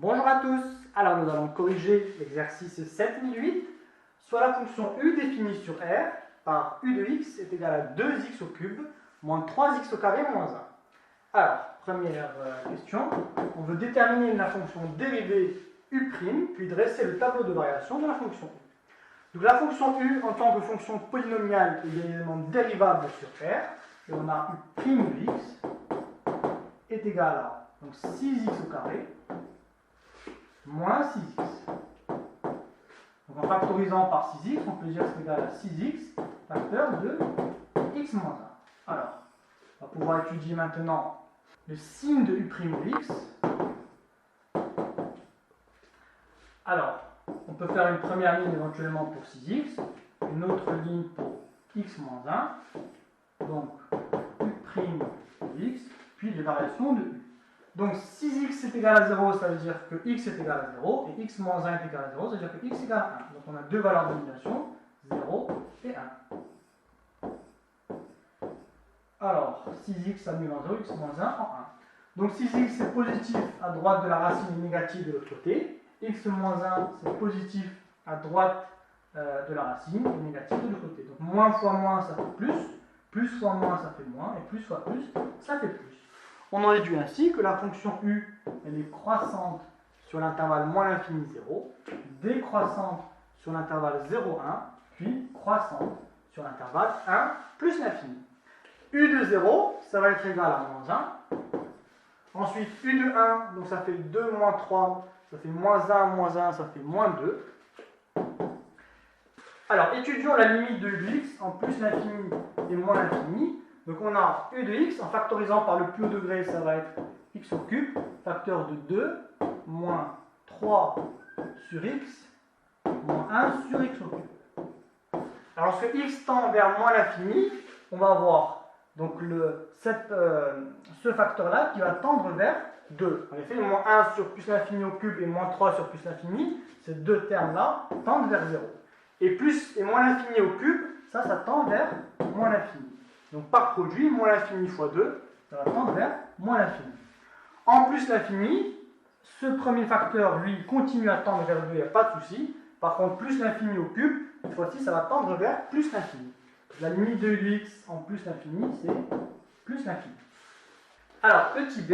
Bonjour à tous, alors nous allons corriger l'exercice 7008, soit la fonction u définie sur R par u de x est égal à 2x au cube moins 3x au carré moins 1. Alors, première question, on veut déterminer la fonction dérivée u', puis dresser le tableau de variation de la fonction u. Donc la fonction u en tant que fonction polynomiale est bien évidemment dérivable sur R, et on a u' de x est égal à donc 6x au carré moins 6x. Donc en factorisant par 6x, on peut dire que c'est égal à 6x facteur de x moins 1. Alors, on va pouvoir étudier maintenant le signe de u' de x. Alors, on peut faire une première ligne éventuellement pour 6x, une autre ligne pour x moins 1, donc u' de x, puis les variations de u. Donc 6x est égal à 0, ça veut dire que x est égal à 0, et x moins 1 est égal à 0, ça veut dire que x est égal à 1. Donc on a deux valeurs de notation, 0 et 1. Alors, 6x annule en 0, x moins 1 en 1. Donc 6x est positif à droite de la racine et négative de l'autre côté. X moins 1 c'est positif à droite de la racine et négative de l'autre côté. Donc moins fois moins ça fait plus fois moins ça fait moins, et plus fois plus ça fait plus. On en déduit ainsi que la fonction u elle est croissante sur l'intervalle moins l'infini 0, décroissante sur l'intervalle 0, 1, puis croissante sur l'intervalle 1 plus l'infini. U de 0, ça va être égal à moins 1. Ensuite, U de 1, donc ça fait 2 moins 3, ça fait moins 1, ça fait moins 2. Alors, étudions la limite de U de x en plus l'infini et moins l'infini. Donc on a U de x, en factorisant par le plus haut degré, ça va être x au cube, facteur de 2, moins 3 sur x, moins 1 sur x au cube. Alors lorsque x tend vers moins l'infini, on va avoir donc ce facteur-là qui va tendre vers 2. En effet, moins 1 sur plus l'infini au cube et moins 3 sur plus l'infini, ces deux termes-là tendent vers 0. Et plus et moins l'infini au cube, ça tend vers moins l'infini. Donc par produit, moins l'infini fois 2, ça va tendre vers moins l'infini. En plus l'infini, ce premier facteur, lui, continue à tendre vers 2, il n'y a pas de souci. Par contre, plus l'infini au cube, cette fois-ci, ça va tendre vers plus l'infini. La limite de u de x en plus l'infini, c'est plus l'infini. Alors, petit b,